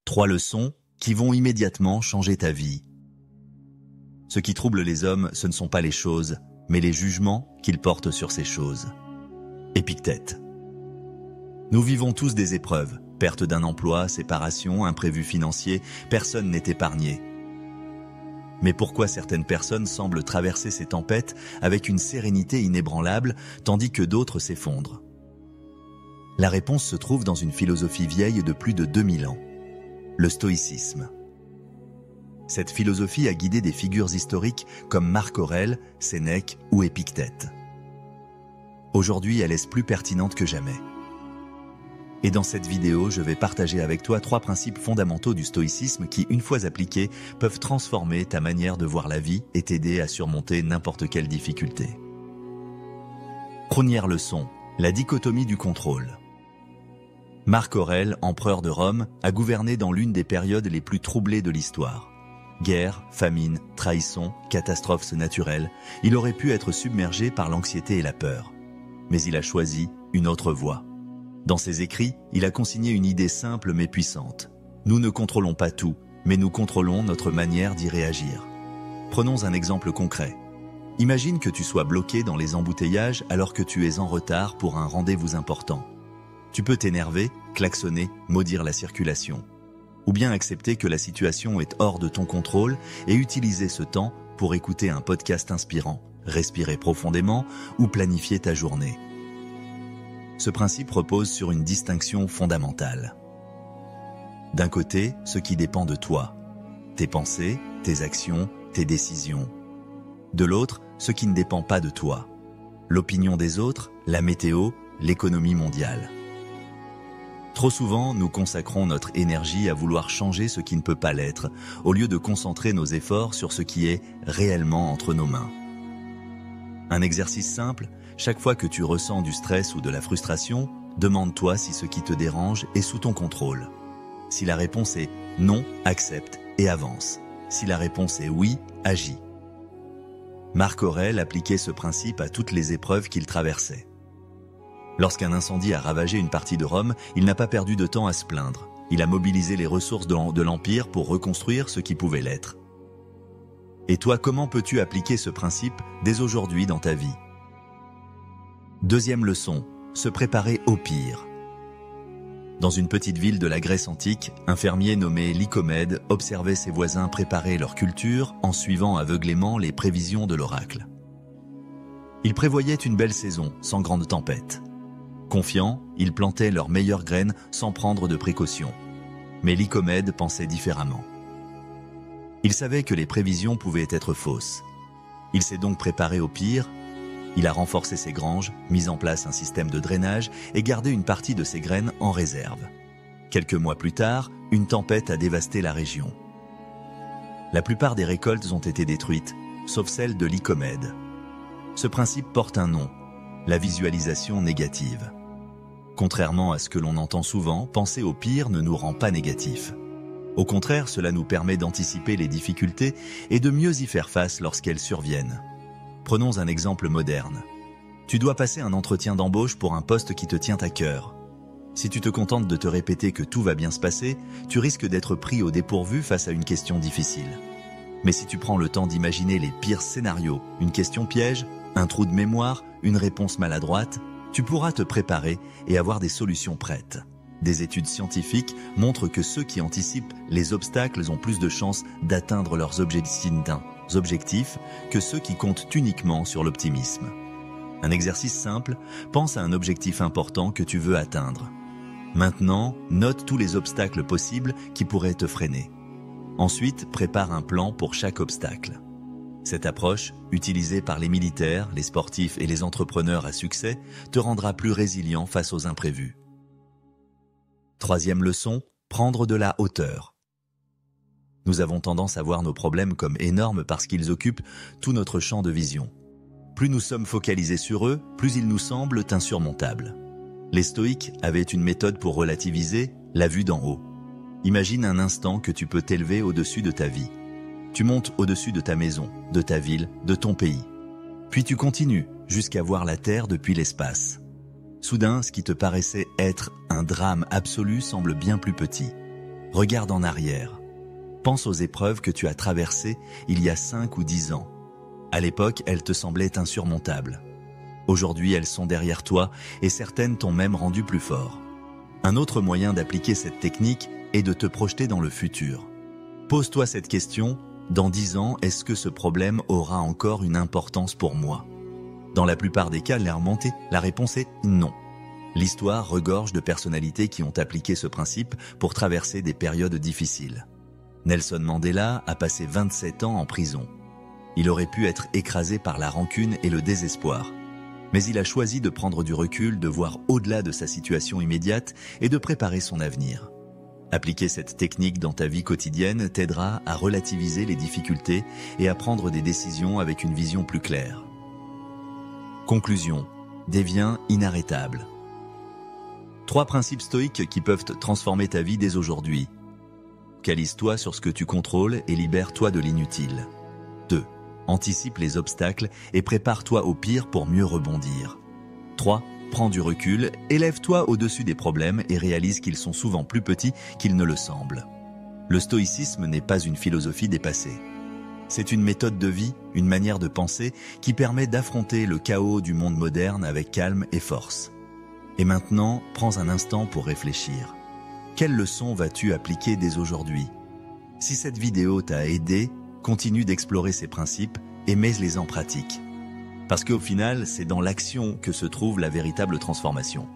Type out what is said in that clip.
3 leçons qui vont immédiatement changer ta vie. Ce qui trouble les hommes, ce ne sont pas les choses, mais les jugements qu'ils portent sur ces choses. Épictète. Nous vivons tous des épreuves, perte d'un emploi, séparation, imprévus financiers, personne n'est épargné. Mais pourquoi certaines personnes semblent traverser ces tempêtes avec une sérénité inébranlable, tandis que d'autres s'effondrent? La réponse se trouve dans une philosophie vieille de plus de 2000 ans, le stoïcisme. Cette philosophie a guidé des figures historiques comme Marc Aurèle, Sénèque ou Épictète. Aujourd'hui, elle est plus pertinente que jamais. Et dans cette vidéo, je vais partager avec toi 3 principes fondamentaux du stoïcisme qui, une fois appliqués, peuvent transformer ta manière de voir la vie et t'aider à surmonter n'importe quelle difficulté. Première leçon, la dichotomie du contrôle. Marc Aurèle, empereur de Rome, a gouverné dans l'une des périodes les plus troublées de l'histoire. Guerre, famine, trahison, catastrophes naturelles, il aurait pu être submergé par l'anxiété et la peur. Mais il a choisi une autre voie. Dans ses écrits, il a consigné une idée simple mais puissante. Nous ne contrôlons pas tout, mais nous contrôlons notre manière d'y réagir. Prenons un exemple concret. Imagine que tu sois bloqué dans les embouteillages alors que tu es en retard pour un rendez-vous important. Tu peux t'énerver, klaxonner, maudire la circulation. Ou bien accepter que la situation est hors de ton contrôle et utiliser ce temps pour écouter un podcast inspirant, respirer profondément ou planifier ta journée. Ce principe repose sur une distinction fondamentale. D'un côté, ce qui dépend de toi, tes pensées, tes actions, tes décisions. De l'autre, ce qui ne dépend pas de toi, l'opinion des autres, la météo, l'économie mondiale. Trop souvent, nous consacrons notre énergie à vouloir changer ce qui ne peut pas l'être, au lieu de concentrer nos efforts sur ce qui est réellement entre nos mains. Un exercice simple, chaque fois que tu ressens du stress ou de la frustration, demande-toi si ce qui te dérange est sous ton contrôle. Si la réponse est non, accepte et avance. Si la réponse est oui, agis. Marc Aurèle appliquait ce principe à toutes les épreuves qu'il traversait. Lorsqu'un incendie a ravagé une partie de Rome, il n'a pas perdu de temps à se plaindre. Il a mobilisé les ressources de l'Empire pour reconstruire ce qui pouvait l'être. Et toi, comment peux-tu appliquer ce principe dès aujourd'hui dans ta vie? Deuxième leçon, se préparer au pire. Dans une petite ville de la Grèce antique, un fermier nommé Lycomède observait ses voisins préparer leur culture en suivant aveuglément les prévisions de l'oracle. Il prévoyait une belle saison, sans grande tempête. Confiants, ils plantaient leurs meilleures graines sans prendre de précautions. Mais Lycomède pensait différemment. Il savait que les prévisions pouvaient être fausses. Il s'est donc préparé au pire. Il a renforcé ses granges, mis en place un système de drainage et gardé une partie de ses graines en réserve. Quelques mois plus tard, une tempête a dévasté la région. La plupart des récoltes ont été détruites, sauf celle de Lycomède. Ce principe porte un nom, la visualisation négative. Contrairement à ce que l'on entend souvent, penser au pire ne nous rend pas négatifs. Au contraire, cela nous permet d'anticiper les difficultés et de mieux y faire face lorsqu'elles surviennent. Prenons un exemple moderne. Tu dois passer un entretien d'embauche pour un poste qui te tient à cœur. Si tu te contentes de te répéter que tout va bien se passer, tu risques d'être pris au dépourvu face à une question difficile. Mais si tu prends le temps d'imaginer les pires scénarios, une question piège, un trou de mémoire, une réponse maladroite, tu pourras te préparer et avoir des solutions prêtes. Des études scientifiques montrent que ceux qui anticipent les obstacles ont plus de chances d'atteindre leurs objectifs que ceux qui comptent uniquement sur l'optimisme. Un exercice simple, pense à un objectif important que tu veux atteindre. Maintenant, note tous les obstacles possibles qui pourraient te freiner. Ensuite, prépare un plan pour chaque obstacle. Cette approche, utilisée par les militaires, les sportifs et les entrepreneurs à succès, te rendra plus résilient face aux imprévus. Troisième leçon, prendre de la hauteur. Nous avons tendance à voir nos problèmes comme énormes parce qu'ils occupent tout notre champ de vision. Plus nous sommes focalisés sur eux, plus ils nous semblent insurmontables. Les stoïques avaient une méthode pour relativiser, la vue d'en haut. Imagine un instant que tu peux t'élever au-dessus de ta vie. Tu montes au-dessus de ta maison, de ta ville, de ton pays. Puis tu continues jusqu'à voir la Terre depuis l'espace. Soudain, ce qui te paraissait être un drame absolu semble bien plus petit. Regarde en arrière. Pense aux épreuves que tu as traversées il y a 5 ou 10 ans. À l'époque, elles te semblaient insurmontables. Aujourd'hui, elles sont derrière toi et certaines t'ont même rendu plus fort. Un autre moyen d'appliquer cette technique est de te projeter dans le futur. Pose-toi cette question: dans 10 ans, est-ce que ce problème aura encore une importance pour moi? Dans la plupart des cas, la réponse est non. L'histoire regorge de personnalités qui ont appliqué ce principe pour traverser des périodes difficiles. Nelson Mandela a passé 27 ans en prison. Il aurait pu être écrasé par la rancune et le désespoir. Mais il a choisi de prendre du recul, de voir au-delà de sa situation immédiate et de préparer son avenir. Appliquer cette technique dans ta vie quotidienne t'aidera à relativiser les difficultés et à prendre des décisions avec une vision plus claire. Conclusion: deviens inarrêtable. 3 principes stoïques qui peuvent transformer ta vie dès aujourd'hui. Focalise-toi sur ce que tu contrôles et libère-toi de l'inutile. 2. Anticipe les obstacles et prépare-toi au pire pour mieux rebondir. 3. Prends du recul, élève-toi au-dessus des problèmes et réalise qu'ils sont souvent plus petits qu'ils ne le semblent. Le stoïcisme n'est pas une philosophie dépassée. C'est une méthode de vie, une manière de penser qui permet d'affronter le chaos du monde moderne avec calme et force. Et maintenant, prends un instant pour réfléchir. Quelles leçons vas-tu appliquer dès aujourd'hui? Si cette vidéo t'a aidé, continue d'explorer ces principes et mets-les en pratique. Parce qu'au final, c'est dans l'action que se trouve la véritable transformation.